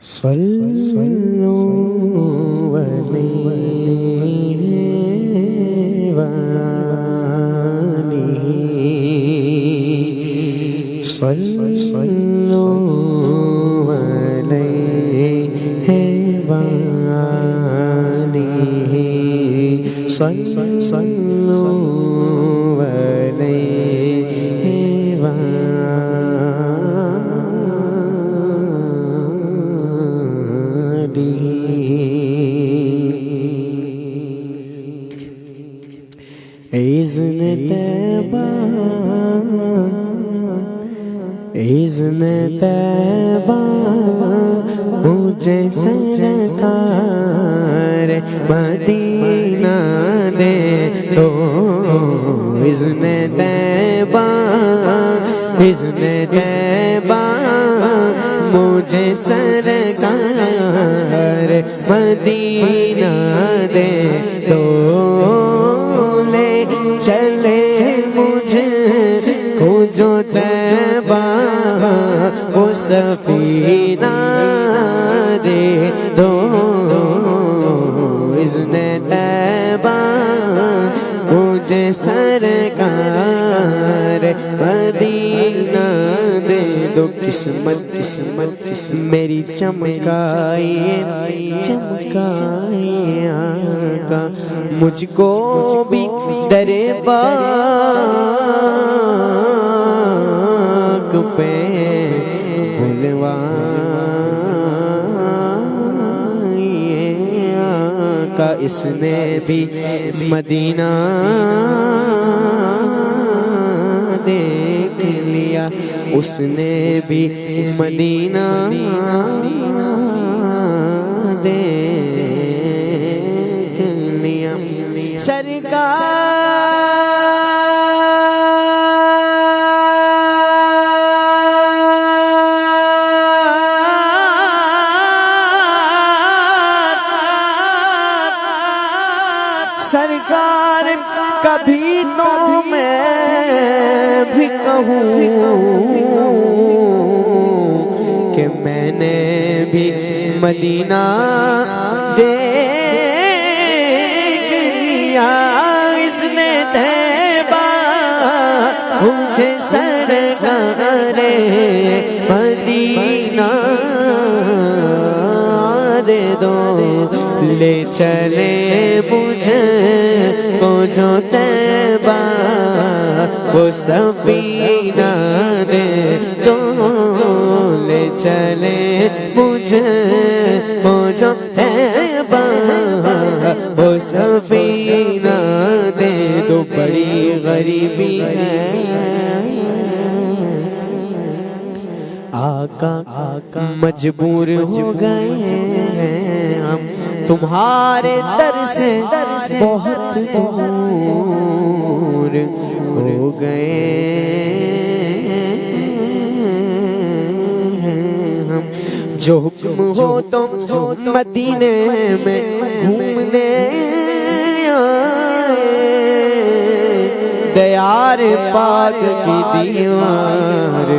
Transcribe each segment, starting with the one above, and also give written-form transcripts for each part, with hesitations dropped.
صلوا علیہ وآلہ صلوا علیہ وآلہ صلوا علیہ وآلہ۔ اذن طیبہ اذن طیبہ مجھے سرکار مدینہ دے دو، اذن طیبہ اذن طیبہ مجھے سرکار مدینہ دے دو، لے چلے مجھے کو جو طیبہ وہ سفینہ دے دو، اذن طیبہ مجھے سرکار مدینہ دے دو۔ قسمت میری چمکائیے چمکائیے آقا، مجھ کو بھی در پاک پہ بلوائیے آقا، اس نے بھی مدینہ دیکھ لیا، اس نے بھی مدینہ دیکھ لیا۔ سرکار کبھی تو میں بھی کہوں کہ میں نے بھی مدینہ دیکھ لیا، اذن طیبہ مجھے سرکار مدینہ دے دو، لے چلے مجھے کو جو طیبہ وہ سفینہ دے دو، لے چلے مجھے کو جو طیبہ وہ سفینہ دے دو۔ بڑی غریبی ہے آقا، مجبور ہو گئے ہم تمہارے در سے بہت دور ہو گئے ہم، جو حکم ہو تو مدینے میں گھومنے آئے، دیار پاک کی دیوار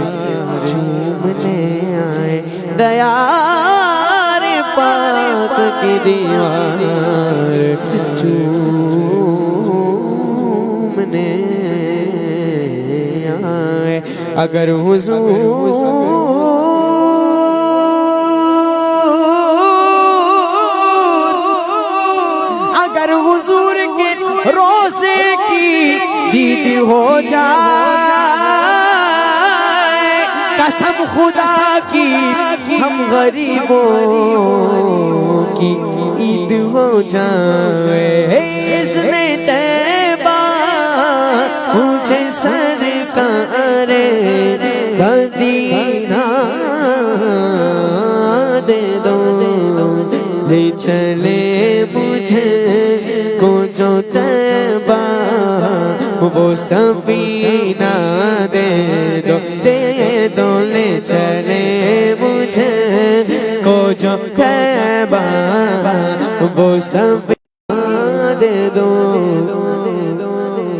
چومنے آئے، دیار پاک کی دیوار چومنے آئے۔ اگر حضور کے روزے کی دید ہو جائے، قسم خدا کی ہم غریبوں کی عید ہو جائے، اذن طیبہ مجھے سرکار مدینہ دے دو، لے چلے مجھے کو جو طیبہ وہ سفینہ دے دو، لے چلے مجھے کو جو طیبہ وہ سفینہ دے دو۔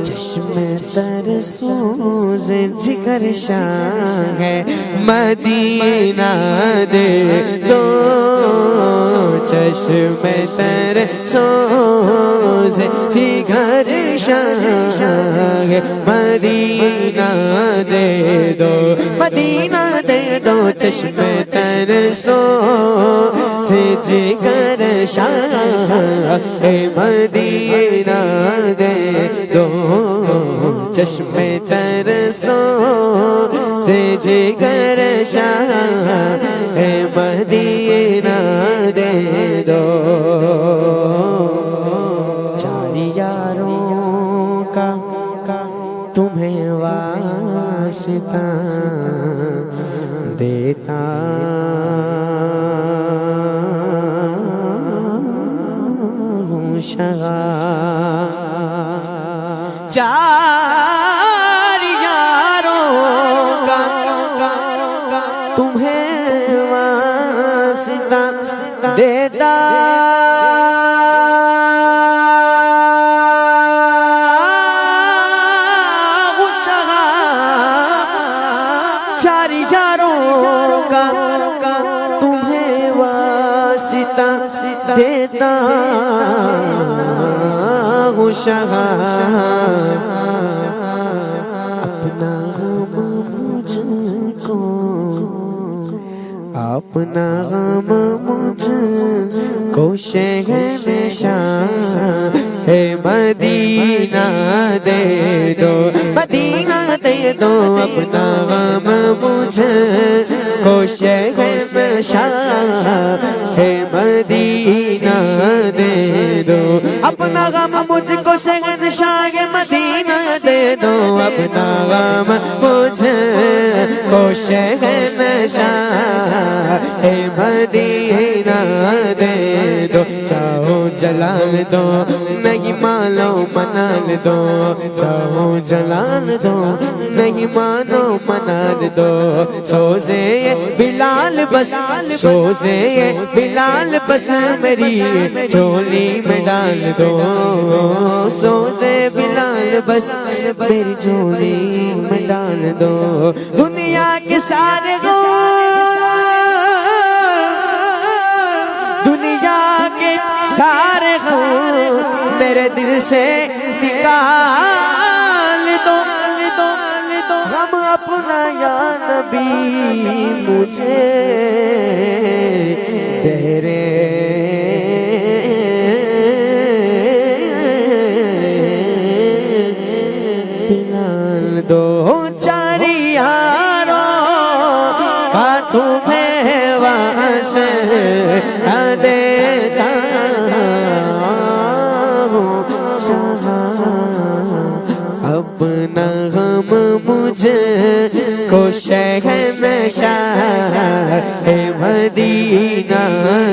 چشم تر سوز جگر شاہ ہے مدینہ دے دو چشم تر سوز جگر شاہ ہے مدینہ دے دو مدینہ دے دو چشم تر سوز جگر شاہ ہے مدینہ دے دو چشم تر سوز جگر شاہ ہے مدینہ دے دو چار یاروں کا تمہیں واسطہ دیتا ہوں شغا چار یاروں کا تمہیں واسطہ دیتا چار یاروں کا تمہیں واسطہ دیتا ہوں شغا اپنا غم مجھ کو اپنا غم مجھ کو شہنشاہ ہے مدینہ دے دو مدینہ دے دو اپنا غم مجھ کو شہنشاہ ہے مدینہ دے دو اپنا غم مجھ کو شہنشاہ مدینہ دے دو اپنا غم مجھ کو شہنشاہ ہے مدینہ دے دو چاہو جلال دو نہیں مانو منال دو چاہو جلال دو نہیں مانو منال دو سوزے بلال بس سوزے بلال بس میری چولی میں ڈال دو سوزے بلال بس میری چولی میں ڈال دو دنیا کے سارے دنیا کے سارے میرے دل سے نکال دو غم اپنا یا نبی مجھے تیرے دلال دو چار یاروں کا تمہیں واسطہ دیتا ہوں اپنا غم مجھ کو شہنشاہ ہے مدینہ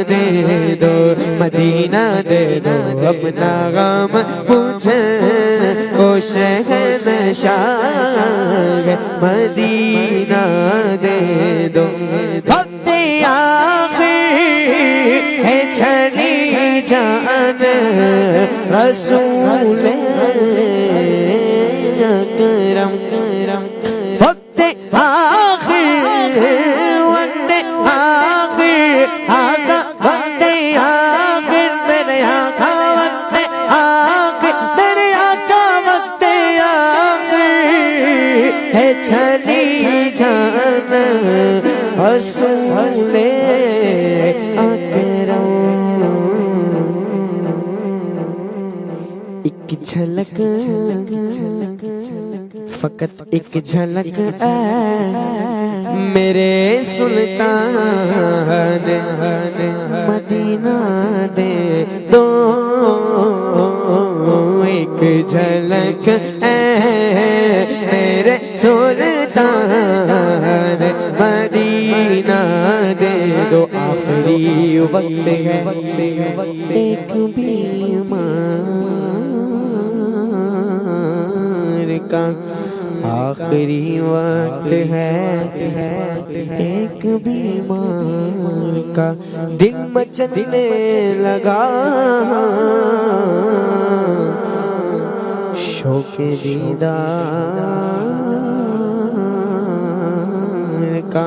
دے دو مدینہ دے دو اپنا غم مجھ کو شہنشاہ ہے مدینہ دے دو وقت آخر ہے چھڑی جان رسول اکرم وقت آخر وقت آخر آقا وقت آخر میرے آقا وقت آخر میرے آقا وقت آخر ہے چھڑی جان رسول اکرم ایک جھلک فقط ایک جھلک میرے سلطان مدینہ دے دو ایک جھلک میرے سلطان مدینہ دے دو آخری وقت ہے ایک بیمار کا آخری وقت ہے ایک بیمار کا دل مچلنے لگا شوق دیدار کا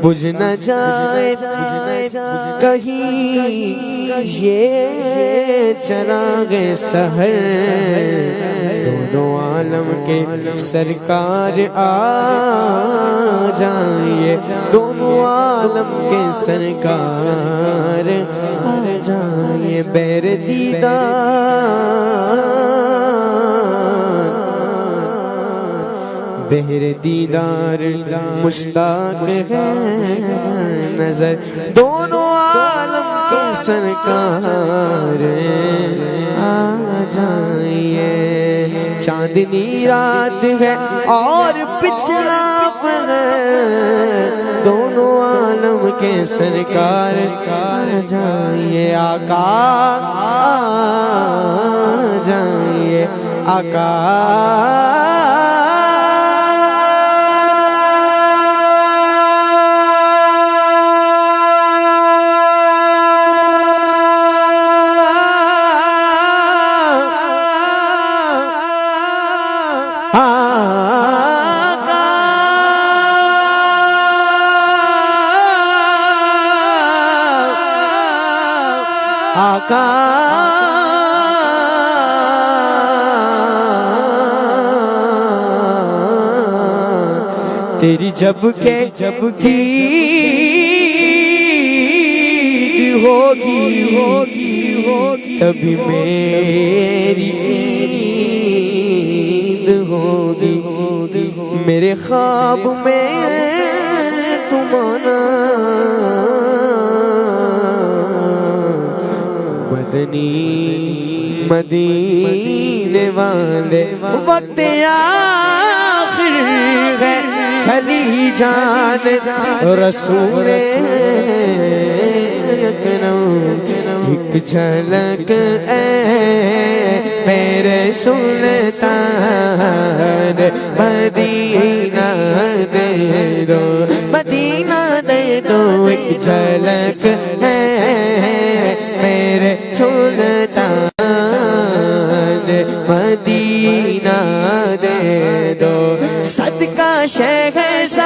بجھ نہ جائے کہیں یہ چراغ سحر، دونوں عالم کے سرکار آ جائیں، دونوں عالم کے سرکار آ جائیں، بہر دیدار بہر دیدار مشتاق ہے نظر، دونوں عالم کے سرکار آ جائیے، چاندنی رات ہے اور پچھلا ہے، دونوں عالم کے سرکار آ جائیے، آقا آ جائیے، آقا آقا تیری جب عید ہوگی تبھی میری عید ہوگی، میرے خواب میں تم آنا، مدینے والے وقت آخر ہے، چلی جان رسول اکرم، ایک جھلک اے میرے سلطان، مدینہ دے دو، مدینہ دے دو، ایک جھلک ہے میرے سلطان، مدینہ دے دو، صدقہ شہزادی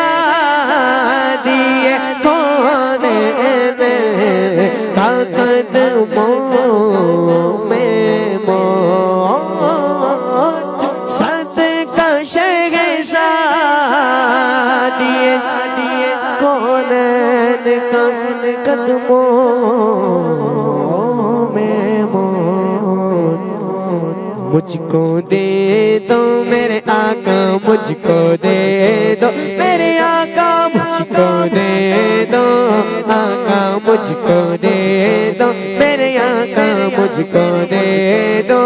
کون کا قدموں میں موت، صدقہ شہزادی کون کا قدموں مجھ کو دے دو میرے آقا، مجھ کو دے دو میرے آقا، مجھ کو دے دو آقا، مجھ کو دے دو میرے آقا، مجھ کو دے دو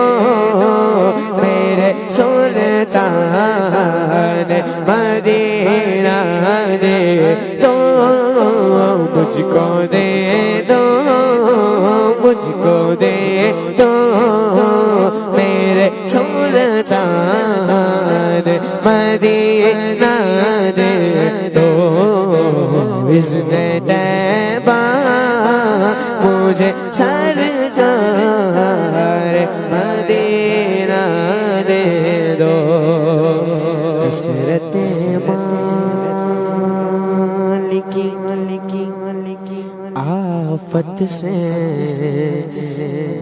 میرے سلطان، مدینہ دے دو، مجھ کو دے دو، مجھ کو دے دو میرے سلطان، مدینہ دے دو، اذن طیبہ مجھے سرکار مدینہ دے دو، کثرت مال کی آفت سے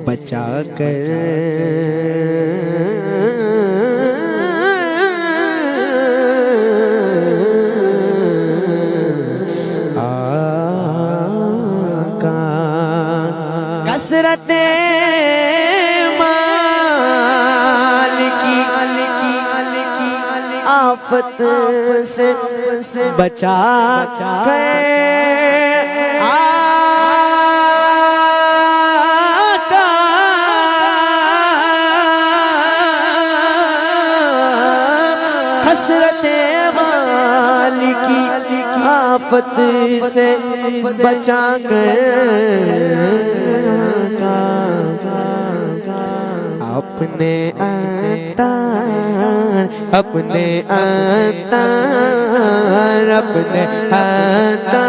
بچا کر آقا، کثرت مال کی آفت سے بچا کر حسرت مال کی آفت سے بچا کر اپنے اتار، اپنے اتار، اپنے اتار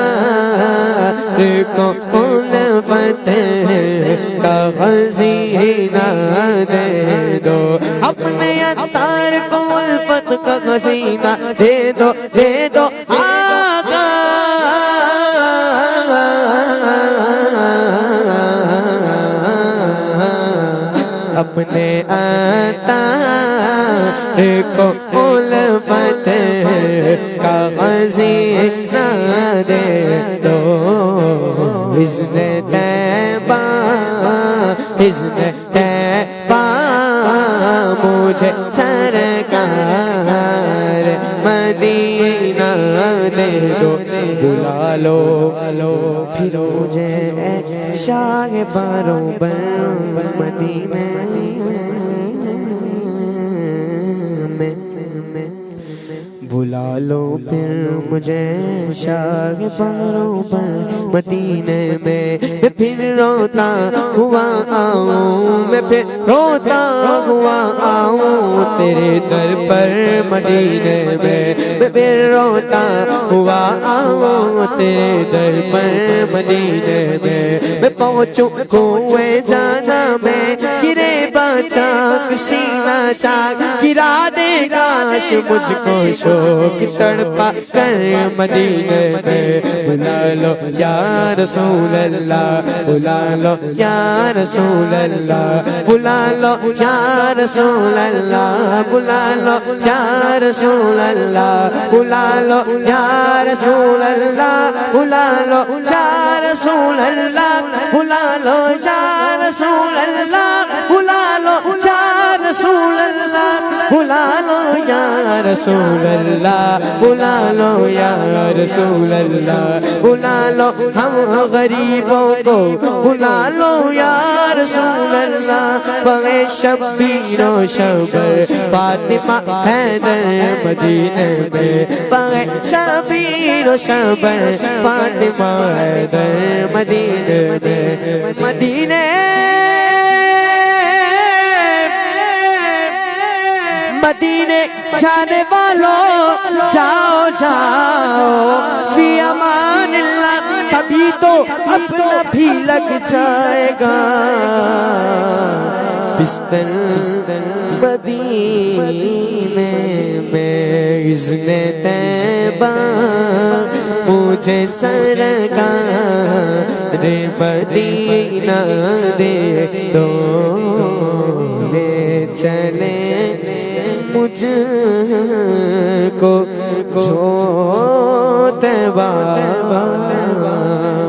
کو الفت کا خزینہ دے دو، اپنے عطار کو الفت کا خزینہ دے دو، دے دو آقا اپنے عطار کو الفت کا خزینہ دے دو، اذن طیبہ اذن طیبہ مجھے سرکار مدینہ دے دو، بلا لو پھر مجھے شاہ بروبر مدینہ میں، بلا لو پھر مجھے شاہ بروبر مدینے میں، میں پھر روتا ہوا آؤں، میں پھر روتا ہوا آؤں تیرے در پر مدینے میں، میں پھر روتا ہوا آؤں تیرے در پر مدینے میں، میں پہنچوں کوئے جانا میں، گرے چاک شینا چاک گرا دے کاش مجھ کو شوق تڑپا کر مدینے میں، بلا لو یا رسول اللہ، بلا لو یا رسول اللہ، بلا لو یا رسول اللہ، بلا لو یا رسول اللہ، بلا لو یا رسول اللہ، بلا لو یا رسول اللہ، بلا لو یا رسول اللہ، بلا لو یا رسول اللہ، بلا لو یا رسول اللہ، بلا لو یا رسول اللہ، بلا لو ہم غریبوں کو، بلا لو یا رسول اللہ، بغیر شبیر و شبر فاطمہ حیدر مدینے میں، بغیر شبیر و شبر فاطمہ حیدر مدینے میں، مدینے مدینے جانے والوں جاؤ جاؤ فی امان اللہ، کبھی تو اپنا بھی لگ جائے گا بستر مدینے میں، اذن طیبہ مجھے سرکار مدینہ دے دو، لے چلے مجھ کو جو طیبہ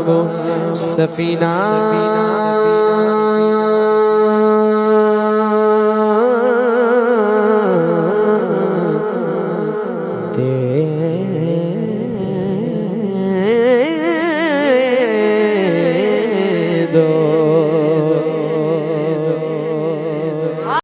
وہ سفینہ